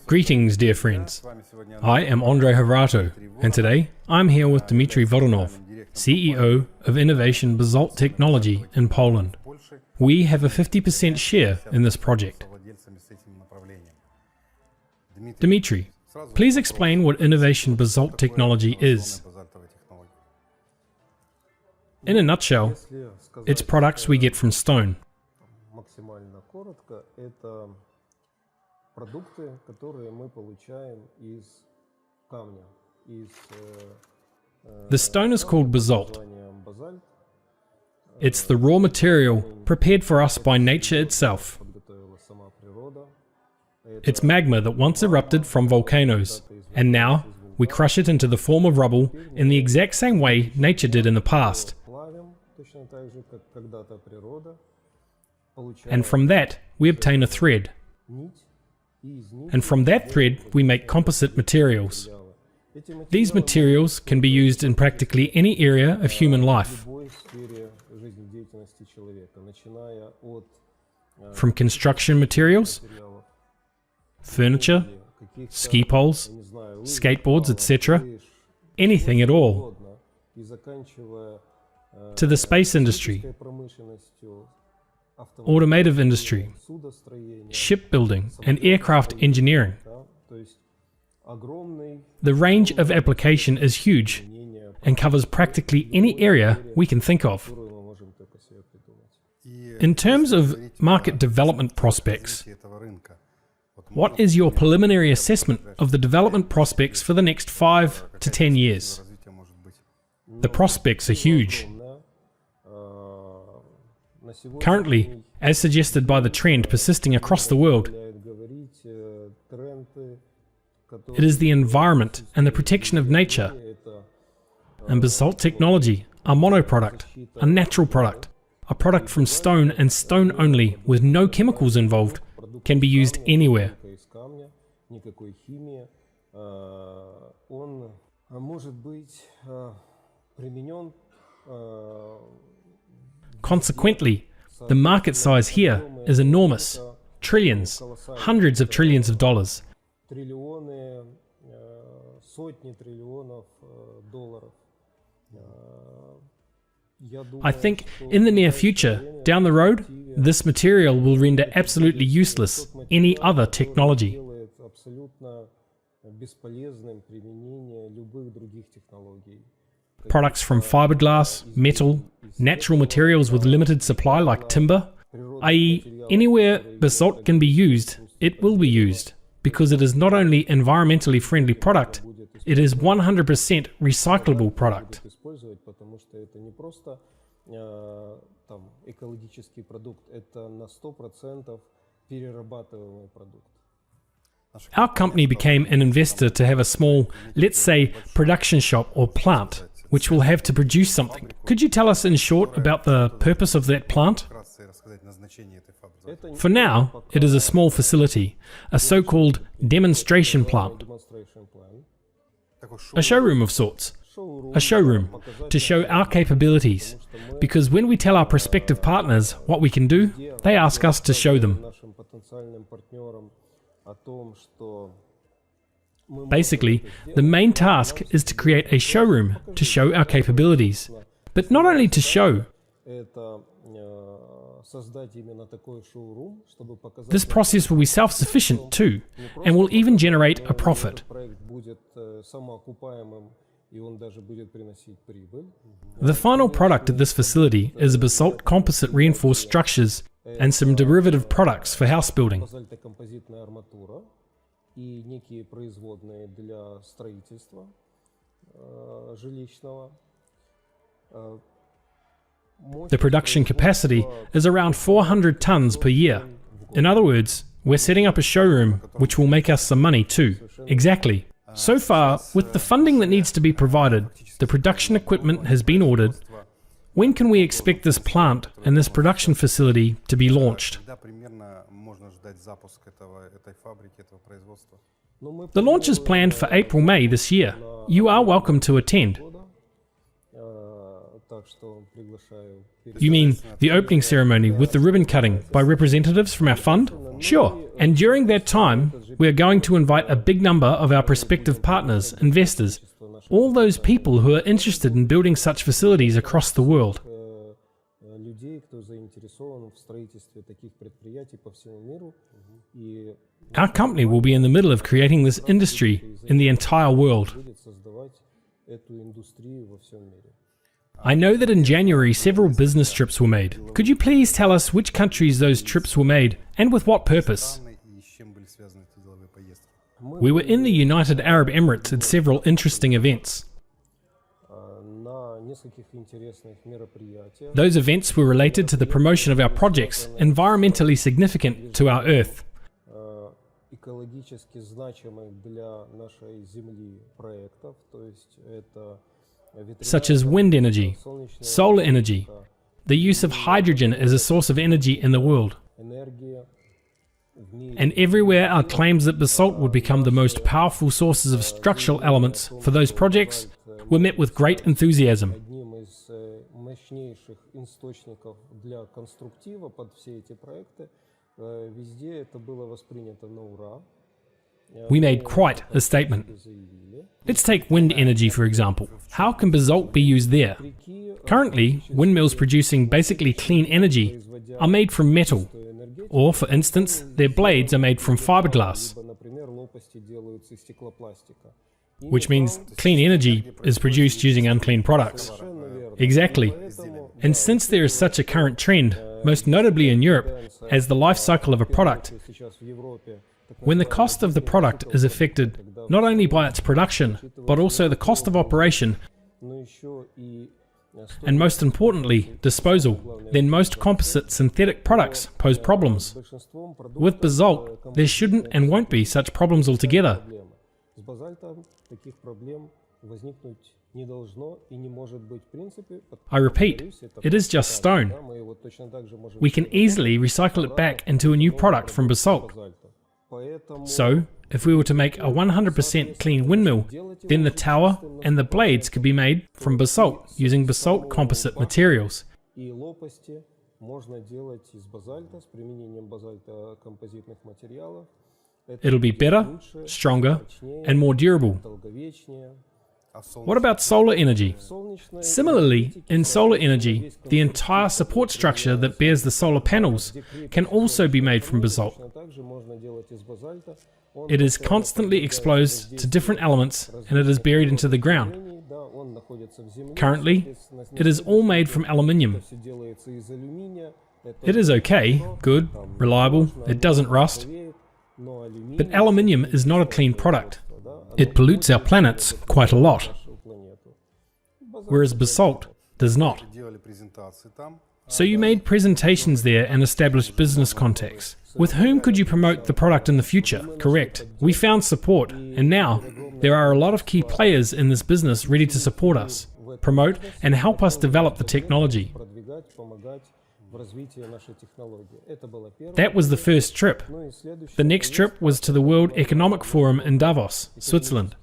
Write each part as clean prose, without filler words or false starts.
Greetings, dear friends. I am Andrey Khhovratov, and today I'm here with Dmitry Voronov, CEO of Innovation BASALT Technology in Poland. We have a 50% share in this project. Dmitry, please explain what Innovation BASALT Technology is. In a nutshell, it's products we get from stone. The stone is called basalt. It's the raw material prepared for us by nature itself. It's magma that once erupted from volcanoes, and now we crush it into the form of rubble in the exact same way nature did in the past. And from that, we obtain a thread. And from that thread, we make composite materials. These materials can be used in practically any area of human life. From construction materials, furniture, ski poles, skateboards, etc., anything at all, to the space industry, automotive industry, shipbuilding and aircraft engineering. The range of application is huge and covers practically any area we can think of. In terms of market development prospects, what is your preliminary assessment of the development prospects for the next 5 to 10 years? The prospects are huge. Currently, as suggested by the trend persisting across the world, it is the environment and the protection of nature. And basalt technology, a monoproduct, a natural product, a product from stone and stone only with no chemicals involved, can be used anywhere. Consequently, the market size here is enormous. Trillions, hundreds of trillions of dollars. I think in the near future, down the road, this material will render absolutely useless any other technology. Products from fiberglass, metal, natural materials with limited supply like timber, i.e. anywhere basalt can be used, it will be used, because it is not only environmentally friendly product, it is 100% recyclable product. Our company became an investor to have a small, let's say, production shop or plant, which will have to produce something. Could you tell us in short about the purpose of that plant? For now, it is a small facility, a so-called demonstration plant. A showroom of sorts. A showroom to show our capabilities, because when we tell our prospective partners what we can do, they ask us to show them. Basically, the main task is to create a showroom to show our capabilities. But not only to show. This process will be self-sufficient too, and will even generate a profit. The final product at this facility is basalt composite reinforced structures and some derivative products for house building. The production capacity is around 400 tons per year. In other words, we're setting up a showroom which will make us some money too. Exactly. So far, with the funding that needs to be provided, the production equipment has been ordered. When can we expect this plant and this production facility to be launched? The launch is planned for April-May this year. You are welcome to attend. You mean the opening ceremony with the ribbon cutting by representatives from our fund? Sure, and during that time, we are going to invite a big number of our prospective partners, investors, all those people who are interested in building such facilities across the world. Our company will be in the middle of creating this industry in the entire world. I know that in January several business trips were made. Could you please tell us which countries those trips were made and with what purpose? We were in the United Arab Emirates at several interesting events. Those events were related to the promotion of our projects, environmentally significant to our Earth. Such as wind energy, solar energy, the use of hydrogen as a source of energy in the world. And everywhere our claims that basalt would become the most powerful sources of structural elements for those projects were met with great enthusiasm. We made quite a statement. Let's take wind energy for example. How can basalt be used there? Currently, windmills producing basically clean energy are made from metal, or for instance, their blades are made from fiberglass, which means clean energy is produced using unclean products. Exactly. And since there is such a current trend, most notably in Europe, as the life cycle of a product, when the cost of the product is affected not only by its production, but also the cost of operation, and most importantly, disposal, then most composite synthetic products pose problems. With basalt, there shouldn't and won't be such problems altogether. I repeat, it is just stone. We can easily recycle it back into a new product from basalt. So, if we were to make a 100% clean windmill, then the tower and the blades could be made from basalt using basalt composite materials. It'll be better, stronger, and more durable. What about solar energy? Similarly, in solar energy, the entire support structure that bears the solar panels can also be made from basalt. It is constantly exposed to different elements and it is buried into the ground. Currently, it is all made from aluminium. It is okay, good, reliable, it doesn't rust. But aluminium is not a clean product. It pollutes our planets quite a lot, whereas basalt does not. So you made presentations there and established business contacts. With whom could you promote the product in the future? Correct. We found support, and now there are a lot of key players in this business ready to support us, promote, and help us develop the technology. That was the first trip. The next trip was to the World Economic Forum in Davos, Switzerland.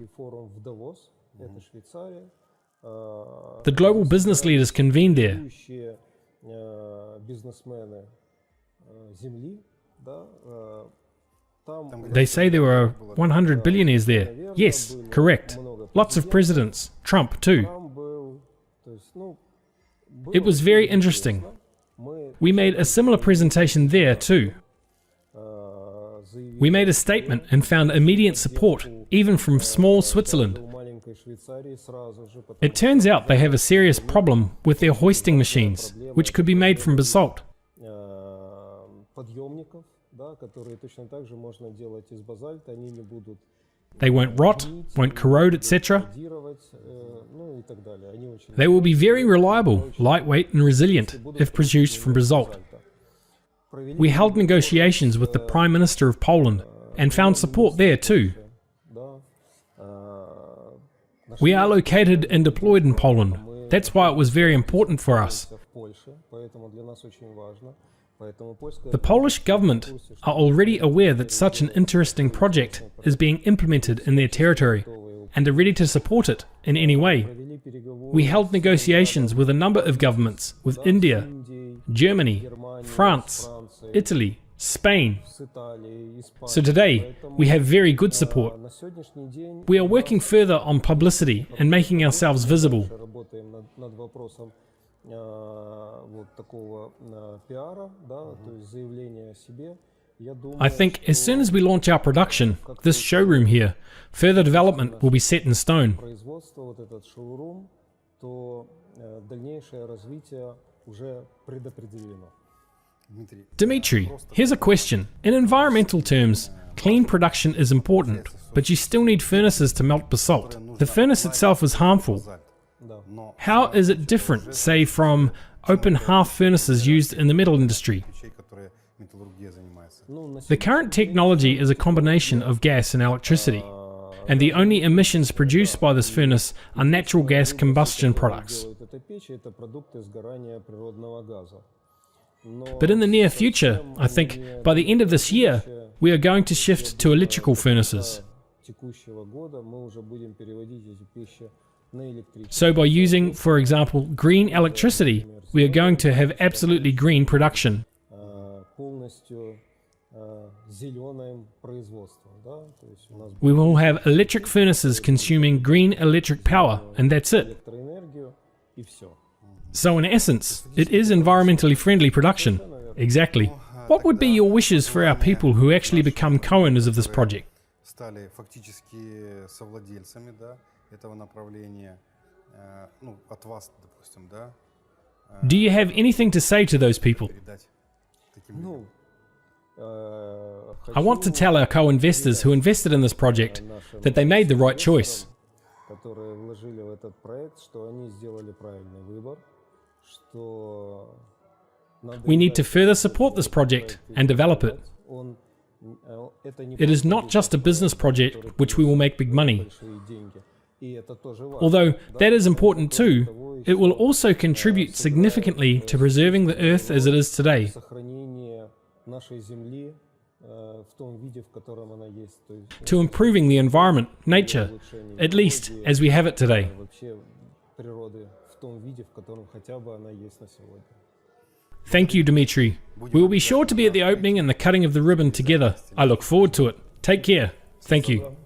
The global business leaders convened there. They say there were 100 billionaires there. Yes, correct. Lots of presidents. Trump too. It was very interesting. We made a similar presentation there too. We made a statement and found immediate support, even from small Switzerland. It turns out they have a serious problem with their hoisting machines, which could be made from basalt. They won't rot, won't corrode, etc. They will be very reliable, lightweight and resilient if produced from basalt. We held negotiations with the Prime Minister of Poland and found support there too. We are located and deployed in Poland. That's why it was very important for us. The Polish government are already aware that such an interesting project is being implemented in their territory and are ready to support it in any way. We held negotiations with a number of governments, with India, Germany, France, Italy, Spain. So today, we have very good support. We are working further on publicity and making ourselves visible. I think as soon as we launch our production, this showroom here, further development will be set in stone. Dmitry, here's a question. In environmental terms, clean production is important, but you still need furnaces to melt basalt. The furnace itself is harmful. How is it different, say, from open half furnaces used in the metal industry? The current technology is a combination of gas and electricity, and the only emissions produced by this furnace are natural gas combustion products. But in the near future, I think by the end of this year, we are going to shift to electrical furnaces. So by using, for example, green electricity, we are going to have absolutely green production. We will have electric furnaces consuming green electric power, and that's it. So in essence, it is environmentally friendly production. Exactly. What would be your wishes for our people who actually become co-owners of this project? Do you have anything to say to those people? I want to tell our co-investors who invested in this project that they made the right choice. We need to further support this project and develop it. It is not just a business project which we will make big money. Although that is important too, it will also contribute significantly to preserving the Earth as it is today. To improving the environment, nature, at least as we have it today. Thank you, Dmitry. We will be sure to be at the opening and the cutting of the ribbon together. I look forward to it. Take care. Thank you.